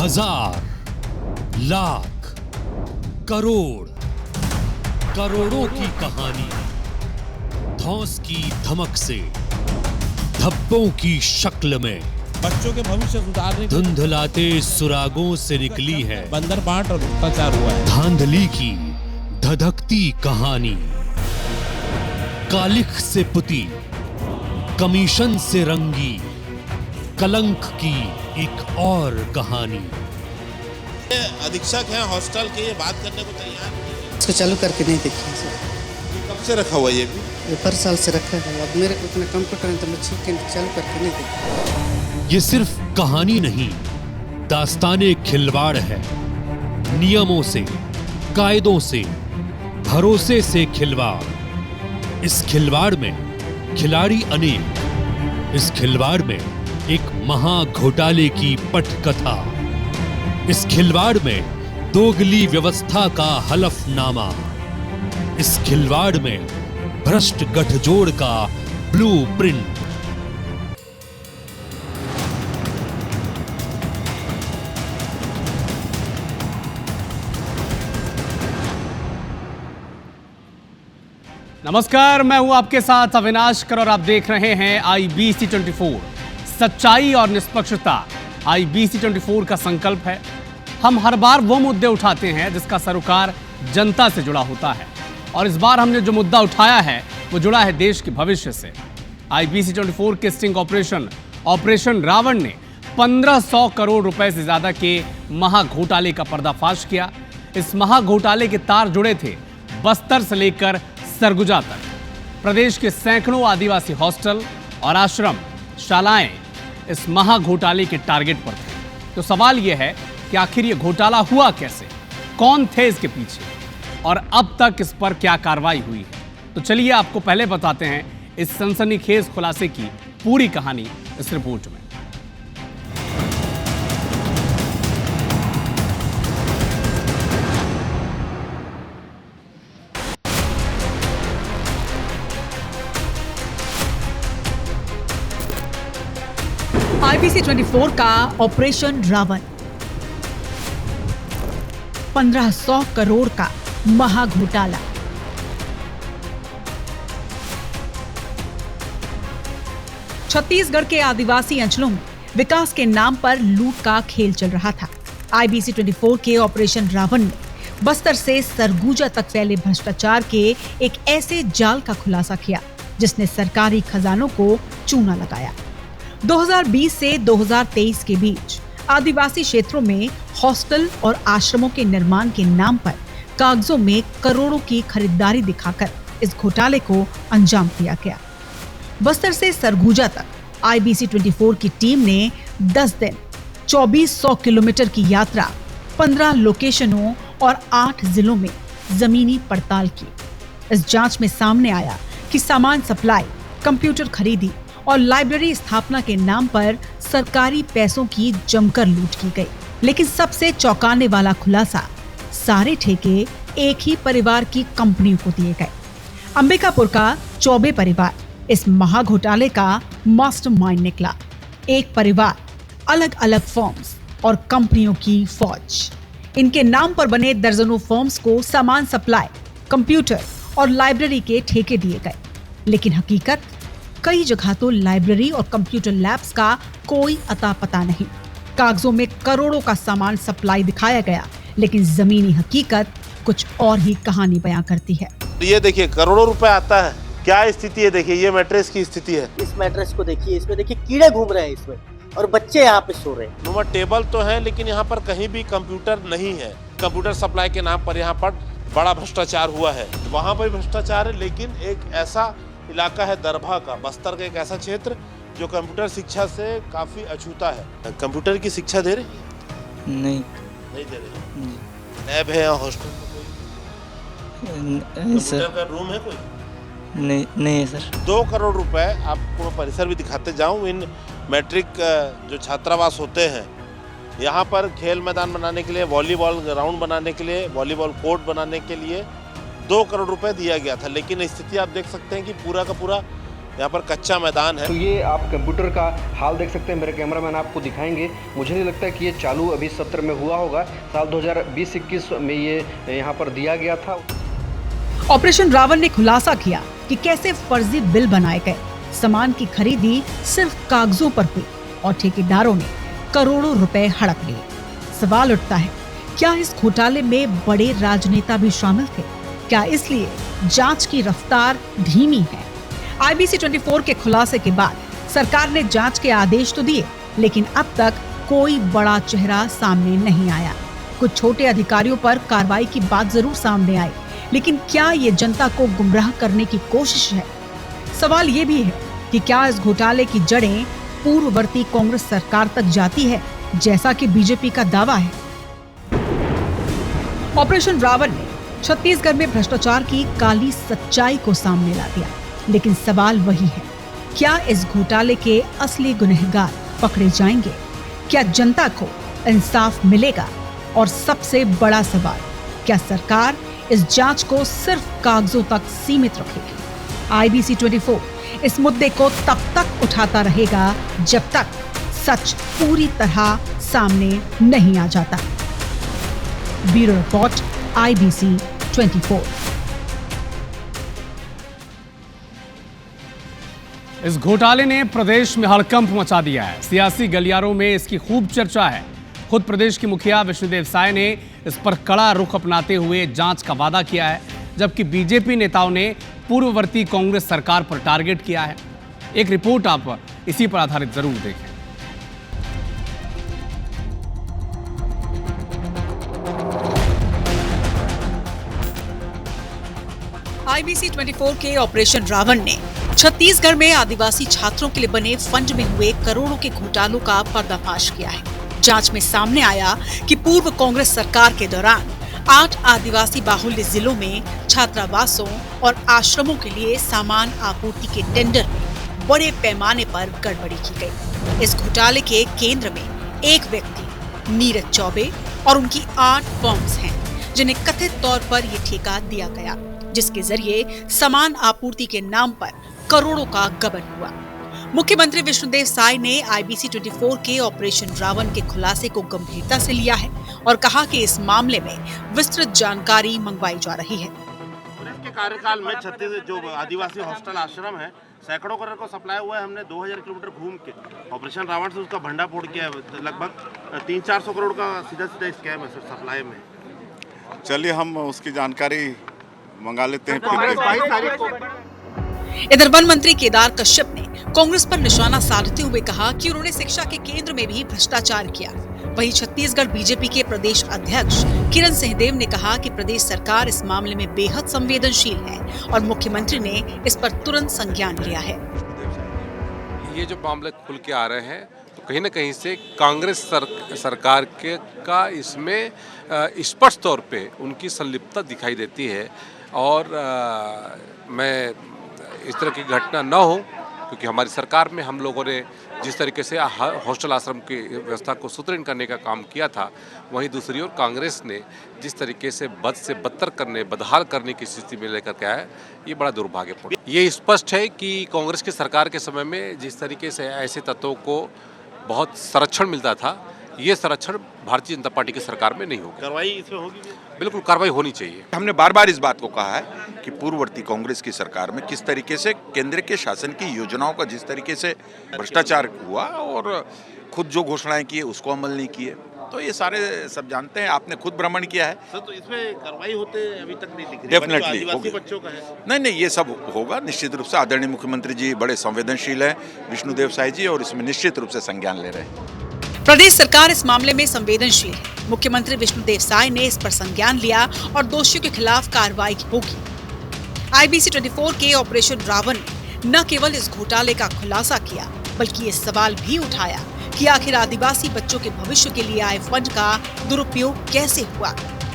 हजार, लाख, करोड़, करोड़ों की कहानी धौंस की धमक से धब्बों की शक्ल में बच्चों के भविष्य सुधारने धुंधलाते सुरागों से निकली है। बंदर बांट और भ्रष्टाचार हुआ है। धांधली की धधकती कहानी, कालिख से पुती, कमीशन से रंगी, कलंक की एक और कहानी। अधीक्षक हैं हॉस्टल के, ये बात करने को तैयार नहीं है। इसको चालू करके नहीं देखिए सर। कब से रखा हुआ ये भी? ये पर साल से रखा है। अब मेरे को इतना कंप्यूटर है तो मैं ठीक है चालू करके नहीं देखी। ये सिर्फ कहानी नहीं, दास्ताने खिलवाड़ है। नियमों से, कायदों से, भरोसे से खिलवाड़। इस खिलवाड़ में खिलाड़ी अनेक, इस खिलवाड़ में एक महाघोटाले की पटकथा, इस खिलवाड़ में दोगली व्यवस्था का हलफनामा, इस खिलवाड़ में भ्रष्ट गठजोड़ का ब्लूप्रिंट। नमस्कार, मैं हूं आपके साथ अविनाश कर और आप देख रहे हैं IBC 24। सच्चाई और निष्पक्षता IBC 24 का संकल्प है। हम हर बार वो मुद्दे उठाते हैं जिसका सरोकार जनता से जुड़ा होता है, और इस बार हमने जो मुद्दा उठाया है वो जुड़ा है देश के भविष्य से। IBC 24 के स्टिंग ऑपरेशन रावण ने 1500 करोड़ रुपए से ज्यादा के महाघोटाले का पर्दाफाश किया। इस महाघोटाले के तार जुड़े थे बस्तर से लेकर सरगुजा तक। प्रदेश के सैकड़ों आदिवासी हॉस्टल और आश्रम शालाएं इस महाघोटाले के टारगेट पर थे। तो सवाल यह है कि आखिर यह घोटाला हुआ कैसे, कौन थे इसके पीछे, और अब तक इस पर क्या कार्रवाई हुई है। तो चलिए आपको पहले बताते हैं इस सनसनीखेज खुलासे की पूरी कहानी इस रिपोर्ट में। IBC 24 का ऑपरेशन रावण, 1500 करोड़ का महाघोटाला। छत्तीसगढ़ के आदिवासी अंचलों में विकास के नाम पर लूट का खेल चल रहा था। IBC 24 के ऑपरेशन रावण ने बस्तर से सरगुजा तक फैले भ्रष्टाचार के एक ऐसे जाल का खुलासा किया जिसने सरकारी खजानों को चूना लगाया। 2020 से 2023 के बीच आदिवासी क्षेत्रों में हॉस्टल और आश्रमों के निर्माण के नाम पर कागजों में करोड़ों की खरीदारी दिखाकर इस घोटाले को अंजाम दिया गया। बस्तर से सरगुजा तक IBC 24 की टीम ने 10 दिन 2400 किलोमीटर की यात्रा, 15 लोकेशनों और 8 जिलों में जमीनी पड़ताल की। इस जांच में सामने आया कि सामान सप्लाई, कंप्यूटर खरीदी और लाइब्रेरी स्थापना के नाम पर सरकारी पैसों की जमकर लूट की गई। लेकिन सबसे चौंकाने वाला खुलासा, सारे ठेके एक ही परिवार की कंपनियों को दिए गए। अंबिकापुर का चौबे परिवार इस महाघोटाले का मास्टरमाइंड निकला। एक परिवार, अलग अलग फर्म्स और कंपनियों की फौज। इनके नाम पर बने दर्जनों फर्म्स को सामान सप्लाई, कंप्यूटर और लाइब्रेरी के ठेके दिए गए। लेकिन हकीकत, कई जगह तो लाइब्रेरी और कंप्यूटर लैब्स का कोई अता पता नहीं। कागजों में करोड़ों का सामान सप्लाई दिखाया गया, लेकिन जमीनी हकीकत कुछ और ही कहानी बयां करती है। ये देखिए करोड़ों रुपए आता है, क्या स्थिति है देखिए, ये मैट्रेस की स्थिति है। इस मैट्रेस को देखिए, इसमें देखिए कीड़े घूम रहे हैं इसमें, और बच्चे यहाँ पे सो रहे हैं। नुमा टेबल तो है, लेकिन यहाँ पर कहीं भी कंप्यूटर नहीं है। कंप्यूटर सप्लाई के नाम पर यहाँ पर बड़ा भ्रष्टाचार हुआ है। वहाँ पर भ्रष्टाचार है, लेकिन एक ऐसा इलाका है दरभा का, बस्तर का एक ऐसा क्षेत्र जो कंप्यूटर शिक्षा से काफी अछूता है। कंप्यूटर की शिक्षा दे रही? नहीं दे रही। लैब है या हॉस्टल में कोई? कंप्यूटर का रूम है कोई? नहीं है सर। 2 करोड़ रुपए, आपको परिसर भी दिखाते जाऊं। इन मैट्रिक जो छात्रावास होते हैं, यहाँ पर खेल मैदान बनाने के लिए, वॉलीबॉल ग्राउंड बनाने के लिए, वॉलीबॉल कोर्ट बनाने के लिए 2 करोड़ रुपए दिया गया था। लेकिन स्थिति आप देख सकते हैं कि पूरा का पूरा यहाँ पर कच्चा मैदान है। तो ये आप कंप्यूटर का हाल देख सकते हैं, मेरे कैमरामैन आपको दिखाएंगे। मुझे नहीं लगता कि ये चालू अभी सत्र में हुआ होगा। साल 2020-21 में ये यहाँ पर दिया गया था। ऑपरेशन रावण ने खुलासा किया कि कैसे फर्जी बिल बनाए गए, सामान की खरीदी सिर्फ कागजों पर हुई और ठेकेदारों ने करोड़ों रुपए हड़प लिए। सवाल उठता है, क्या इस घोटाले में बड़े राजनेता भी शामिल थे? क्या इसलिए जांच की रफ्तार धीमी है? IBC 24 के खुलासे के बाद सरकार ने जांच के आदेश तो दिए, लेकिन अब तक कोई बड़ा चेहरा सामने नहीं आया। कुछ छोटे अधिकारियों पर कार्रवाई की बात जरूर सामने आई, लेकिन क्या ये जनता को गुमराह करने की कोशिश है? सवाल ये भी है कि क्या इस घोटाले की जड़ें पूर्ववर्ती कांग्रेस सरकार तक जाती है, जैसा कि बीजेपी का दावा है। ऑपरेशन रावण ने छत्तीसगढ़ में भ्रष्टाचार की काली सच्चाई को सामने ला दिया, लेकिन सवाल वही है, क्या इस घोटाले के असली गुनहगार पकड़े जाएंगे? क्या जनता को इंसाफ मिलेगा? और सबसे बड़ा सवाल, क्या सरकार इस जांच को सिर्फ कागजों तक सीमित रखेगी? IBC 24 इस मुद्दे को तब तक उठाता रहेगा जब तक सच पूरी तरह सामने नहीं आ जाता। Bureau report, IBC 24। इस घोटाले ने प्रदेश में हड़कंप मचा दिया है। सियासी गलियारों में इसकी खूब चर्चा है। खुद प्रदेश के मुखिया विष्णुदेव साय ने इस पर कड़ा रुख अपनाते हुए जांच का वादा किया है, जबकि बीजेपी नेताओं ने पूर्ववर्ती कांग्रेस सरकार पर टारगेट किया है। एक रिपोर्ट आप इसी पर आधारित जरूर देखें। IBC 24 के ऑपरेशन रावण ने छत्तीसगढ़ में आदिवासी छात्रों के लिए बने फंड में हुए करोड़ों के घोटालों का पर्दाफाश किया है। जांच में सामने आया कि पूर्व कांग्रेस सरकार के दौरान 8 आदिवासी बाहुल्य जिलों में छात्रावासों और आश्रमों के लिए सामान आपूर्ति के टेंडर में बड़े पैमाने पर गड़बड़ी की गई। इस घोटाले के केंद्र में एक व्यक्ति नीरज चौबे और उनकी 8 फर्म्स हैं, जिन्हें कथित तौर पर ये ठेका दिया गया, जिसके जरिए सामान आपूर्ति के नाम पर करोड़ों का गबन हुआ। मुख्यमंत्री विष्णुदेव साय ने IBC 24 के ऑपरेशन रावण के खुलासे को गंभीरता से लिया है और कहा कि इस मामले में विस्तृत जानकारी मंगवाई जा रही है। पुलिस के कार्यकाल में छत्तीसगढ़ जो आदिवासी हॉस्टल आश्रम है, सैकड़ों करोड़ को सप्लाई हुआ है। हमने 2000 किलोमीटर घूम के ऑपरेशन रावण से उसका भंडा फोड़ किया है। लगभग 300-400 करोड़ का सीधा स्कैम है सर सप्लाई में। चलिए हम उसकी जानकारी मंगा लेते हैं। इधर वन मंत्री केदार कश्यप ने कांग्रेस पर निशाना साधते हुए कहा कि उन्होंने शिक्षा के केंद्र में भी भ्रष्टाचार किया। वहीं छत्तीसगढ़ बीजेपी के प्रदेश अध्यक्ष किरण सिंहदेव ने कहा कि प्रदेश सरकार इस मामले में बेहद संवेदनशील है और मुख्यमंत्री ने इस पर तुरंत संज्ञान लिया है। ये जो मामले खुल के आ रहे हैं, तो कहीं न कहीं से कांग्रेस सरकार का इसमें स्पष्ट तौर पे उनकी संलिप्तता दिखाई देती है। और मैं इस तरह की घटना न हो, क्योंकि हमारी सरकार में हम लोगों ने जिस तरीके से हॉस्टल आश्रम की व्यवस्था को सुदृढ़ करने का काम किया था, वहीं दूसरी ओर कांग्रेस ने जिस तरीके से बद से बदतर करने, बदहाल करने की स्थिति में लेकर के आया, ये बड़ा दुर्भाग्यपूर्ण। ये स्पष्ट है कि कांग्रेस की सरकार के समय में जिस तरीके से ऐसे तत्वों को बहुत संरक्षण मिलता था, ये संरक्षण भारतीय जनता पार्टी की सरकार में नहीं होगी। कार्रवाई इसमें होगी? बिल्कुल कार्रवाई होनी चाहिए। हमने बार बार इस बात को कहा है कि पूर्ववर्ती कांग्रेस की सरकार में किस तरीके से केंद्र के शासन की योजनाओं का जिस तरीके से भ्रष्टाचार हुआ और खुद जो घोषणाएं की उसको अमल नहीं किए, तो ये सारे सब जानते हैं। आपने खुद भ्रमण किया है सर, तो इसमें कार्रवाई होते अभी तक नहीं दिख रही। डेफिनेटली आदिवासी बच्चों का है। नहीं, ये सब होगा निश्चित रूप से। आदरणीय मुख्यमंत्री जी बड़े संवेदनशील है, विष्णुदेव साय जी, और इसमें निश्चित रूप से संज्ञान ले रहे हैं। प्रदेश सरकार इस मामले में संवेदनशील है। मुख्यमंत्री विष्णुदेव साय ने इस पर संज्ञान लिया और दोषियों के खिलाफ कार्रवाई होगी। IBC 24 के ऑपरेशन रावण ने न केवल इस घोटाले का खुलासा किया, बल्कि ये सवाल भी उठाया कि आखिर आदिवासी बच्चों के भविष्य के लिए आए फंड का दुरुपयोग कैसे हुआ।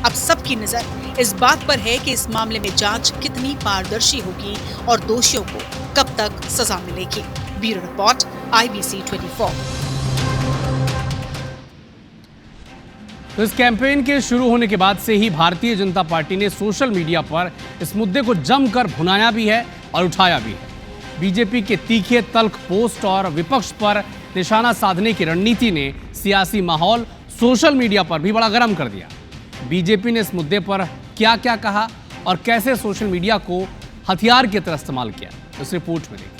अब सबकी नजर इस बात पर है कि इस मामले में जांच कितनी पारदर्शी होगी और दोषियों को कब तक सजा मिलेगी। Bureau report, IBC 24। तो इस कैंपेन के शुरू होने के बाद से ही भारतीय जनता पार्टी ने सोशल मीडिया पर इस मुद्दे को जमकर भुनाया भी है और उठाया भी है। बीजेपी के तीखे तल्ख पोस्ट और विपक्ष पर निशाना साधने की रणनीति ने सियासी माहौल सोशल मीडिया पर भी बड़ा गर्म कर दिया। बीजेपी ने इस मुद्दे पर क्या क्या कहा और कैसे सोशल मीडिया को हथियार की तरह इस्तेमाल किया, इस रिपोर्ट में देखिए।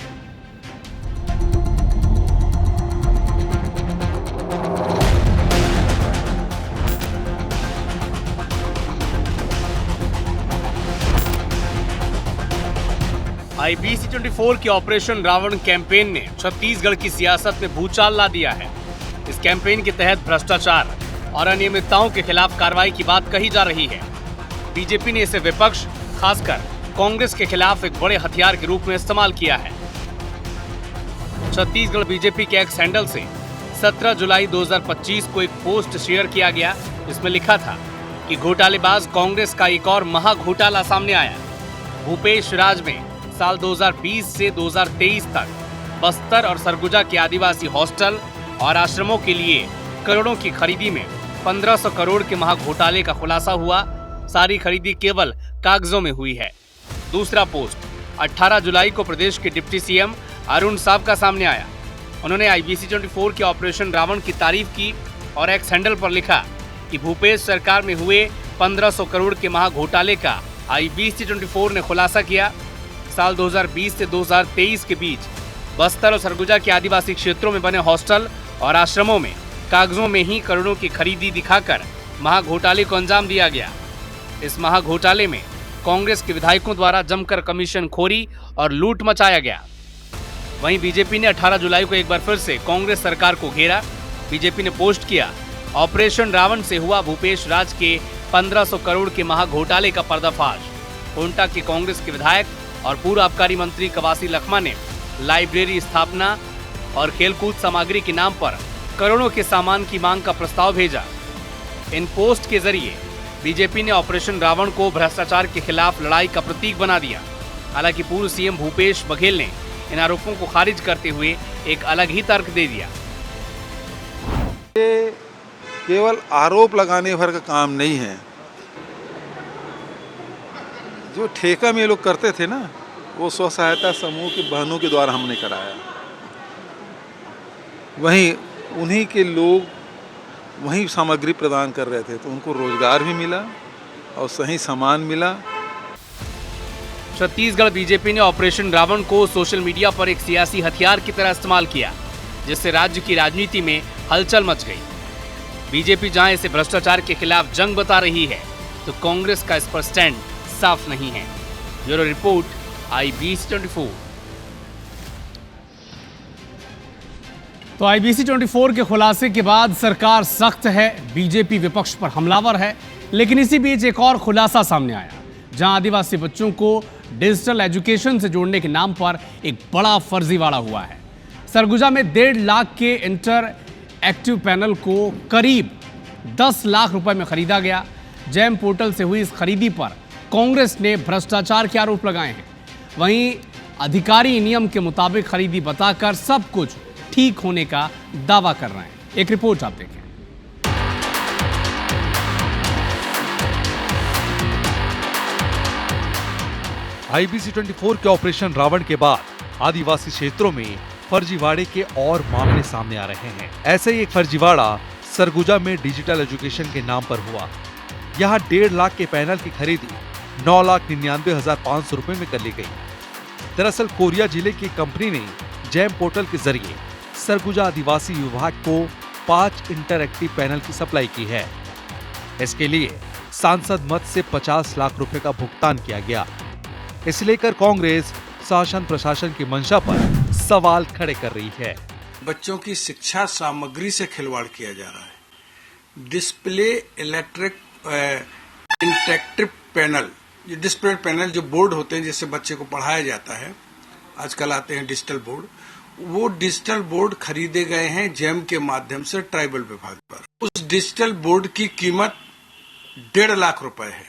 IBC 24 के ऑपरेशन रावण कैंपेन ने छत्तीसगढ़ की सियासत में भूचाल ला दिया है। इस कैंपेन के तहत भ्रष्टाचार और अनियमितताओं के खिलाफ कार्रवाई की बात कही जा रही है। बीजेपी ने इसे विपक्ष, खासकर कांग्रेस के खिलाफ एक बड़े हथियार के रूप में इस्तेमाल किया है। छत्तीसगढ़ बीजेपी के एक्स हैंडल से 17 जुलाई 2025 को एक पोस्ट शेयर किया गया, जिसमें लिखा था कि घोटालेबाज कांग्रेस का एक और महा घोटाला सामने आया। भूपेश राज में साल 2020 से 2023 तक बस्तर और सरगुजा के आदिवासी हॉस्टल और आश्रमों के लिए करोड़ों की खरीदी में 1500 करोड़ के महा घोटाले का खुलासा हुआ। सारी खरीदी केवल कागजों में हुई है। दूसरा पोस्ट 18 जुलाई को प्रदेश के डिप्टी सीएम अरुण साव का सामने आया। उन्होंने IBC 24 के ऑपरेशन रावण की तारीफ की और एक्स हैंडल पर लिखा कि भूपेश सरकार में हुए 1500 करोड़ के महा घोटाले का IBC 24 ने खुलासा किया। साल 2020 से 2023 के बीच बस्तर और सरगुजा के आदिवासी क्षेत्रों में बने हॉस्टल और आश्रमों में कागजों में ही करोड़ों की खरीदी दिखाकर महा घोटाले को अंजाम दिया गया। इस महा घोटाले में कांग्रेस के विधायकों द्वारा जमकर कमीशन खोरी और लूट मचाया गया। वहीं बीजेपी ने 18 जुलाई को एक बार फिर से कांग्रेस सरकार को घेरा। बीजेपी ने पोस्ट किया, ऑपरेशन रावण से हुआ भूपेश राज के 1500 करोड़ के महा घोटाले का पर्दाफाश। कोंटा के कांग्रेस के विधायक और पूर्व आबकारी मंत्री कवासी लखमा ने लाइब्रेरी स्थापना और खेलकूद सामग्री के नाम पर करोड़ों के सामान की मांग का प्रस्ताव भेजा। इन पोस्ट के जरिए बीजेपी ने ऑपरेशन रावण को भ्रष्टाचार के खिलाफ लड़ाई का प्रतीक बना दिया। हालांकि पूर्व सीएम भूपेश बघेल ने इन आरोपों को खारिज करते हुए एक अलग ही तर्क दे दिया। ये केवल आरोप लगाने भर का काम नहीं है। जो ठेका में ये लोग करते थे ना, वो स्व सहायता समूह की बहनों के द्वारा हमने कराया। वहीं उन्हीं के लोग वहीं सामग्री प्रदान कर रहे थे, तो उनको रोजगार भी मिला और सही सामान मिला। छत्तीसगढ़ बीजेपी ने ऑपरेशन रावण को सोशल मीडिया पर एक सियासी हथियार की तरह इस्तेमाल किया, जिससे राज्य की राजनीति में हलचल मच गई। बीजेपी जहां इसे भ्रष्टाचार के खिलाफ जंग बता रही है, तो कांग्रेस का इस पर स्टैंड साफ नहीं है। Bureau report, IBC 24। तो IBC 24 के खुलासे के बाद सरकार सख्त है, बीजेपी विपक्ष पर हमलावर है। लेकिन इसी बीच एक और खुलासा सामने आया, जहां आदिवासी बच्चों को डिजिटल एजुकेशन से जोड़ने के नाम पर एक बड़ा फर्जीवाड़ा हुआ है। सरगुजा में 1.5 लाख के इंटर एक्टिव पैनल को करीब 10 लाख रुपए में खरीदा गया। जैम पोर्टल से हुई इस खरीदी पर कांग्रेस ने भ्रष्टाचार के आरोप लगाए हैं। वहीं अधिकारी नियम के मुताबिक खरीदी बताकर सब कुछ ठीक होने का दावा कर रहे हैं। एक रिपोर्ट आप देखें। IBC 24 के ऑपरेशन रावण के बाद आदिवासी क्षेत्रों में फर्जीवाड़े के और मामले सामने आ रहे हैं। ऐसे ही एक फर्जीवाड़ा सरगुजा में डिजिटल एजुकेशन के नाम पर हुआ। यहाँ 1.5 लाख के पैनल की खरीदी 9,99,500 रुपए में कर ली गई। दरअसल कोरिया जिले की कंपनी ने जैम पोर्टल के जरिए सरगुजा आदिवासी विभाग को 5 इंटरएक्टिव पैनल की सप्लाई की है। इसके लिए सांसद मद से 50 लाख रुपए का भुगतान किया गया। इसे लेकर कांग्रेस शासन प्रशासन की मंशा पर सवाल खड़े कर रही है। बच्चों की शिक्षा सामग्री से खिलवाड़ किया जा रहा है। डिस्प्ले इलेक्ट्रिक इंटरेक्टिव पैनल, ये डिस्प्ले पैनल जो बोर्ड होते हैं जिससे बच्चे को पढ़ाया जाता है, आजकल आते हैं डिजिटल बोर्ड, वो डिजिटल बोर्ड खरीदे गए हैं जैम के माध्यम से ट्राइबल विभाग पर। उस डिजिटल बोर्ड की कीमत 1.5 लाख रुपए है।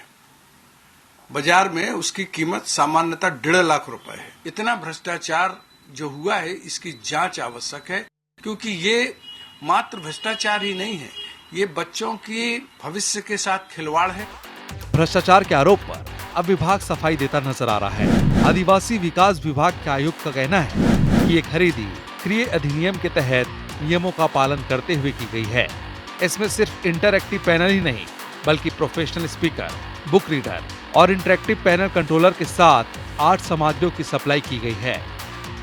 बाजार में उसकी कीमत सामान्यतः 1.5 लाख रुपए है। इतना भ्रष्टाचार जो हुआ है, इसकी जांच आवश्यक है, क्योंकि ये मात्र भ्रष्टाचार ही नहीं है, ये बच्चों की भविष्य के साथ खिलवाड़ है। भ्रष्टाचार के आरोप पर अब विभाग सफाई देता नजर आ रहा है। आदिवासी विकास विभाग के आयुक्त का कहना है कि ये खरीदी क्रय अधिनियम के तहत नियमों का पालन करते हुए की गई है। इसमें सिर्फ इंटरएक्टिव पैनल ही नहीं बल्कि प्रोफेशनल स्पीकर, बुक रीडर और इंटरएक्टिव पैनल कंट्रोलर के साथ 8 सामग्रियों की सप्लाई की गई है।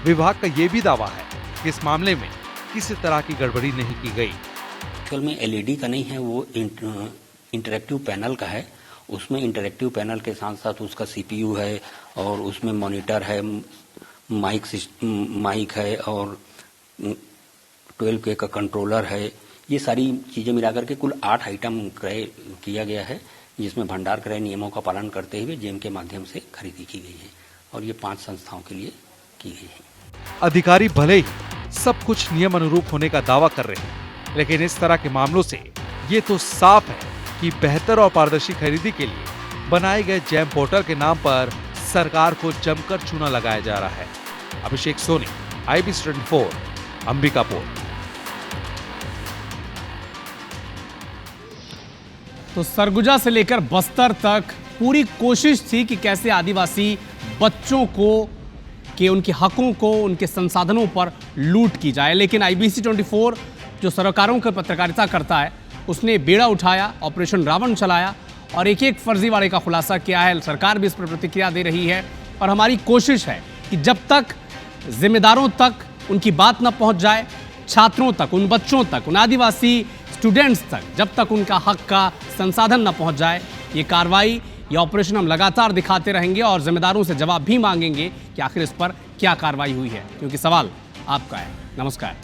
विभाग का ये भी दावा है कि इस मामले में किसी तरह की गड़बड़ी नहीं की गई। एक्चुअल में एलईडी का नहीं है, वो इंटरएक्टिव पैनल का है। उसमें इंटरएक्टिव पैनल के साथ साथ उसका सीपीयू है और उसमें मॉनिटर है, माइक है और 12K का कंट्रोलर है। ये सारी चीजें मिलाकर के कुल 8 आइटम क्रय किया गया है, जिसमें भंडार क्रय नियमों का पालन करते हुए जेम के माध्यम से खरीदी की गई है और ये 5 संस्थाओं के लिए की गई है। अधिकारी भले ही सब कुछ नियम अनुरूप होने का दावा कर रहे हैं, लेकिन इस तरह के मामलों से ये तो साफ है कि बेहतर और पारदर्शी खरीदी के लिए बनाए गए जैम पोर्टल के नाम पर सरकार को जमकर चूना लगाया जा रहा है। अभिषेक सोनी, IBC 24, अंबिकापुर। तो सरगुजा से लेकर बस्तर तक पूरी कोशिश थी कि कैसे आदिवासी बच्चों को कि उनके हकों को, उनके संसाधनों पर लूट की जाए, लेकिन IBC 24 जो सरोकारों की पत्रकारिता करता है उसने बेड़ा उठाया, ऑपरेशन रावण चलाया और एक एक फर्जीवाड़े का खुलासा किया है। सरकार भी इस पर प्रतिक्रिया दे रही है और हमारी कोशिश है कि जब तक जिम्मेदारों तक उनकी बात न पहुंच जाए, छात्रों तक, उन बच्चों तक, उन आदिवासी स्टूडेंट्स तक, जब तक उनका हक का संसाधन न पहुंच जाए, ये कार्रवाई, ये ऑपरेशन हम लगातार दिखाते रहेंगे और जिम्मेदारों से जवाब भी मांगेंगे कि आखिर इस पर क्या कार्रवाई हुई है, क्योंकि सवाल आपका है। नमस्कार।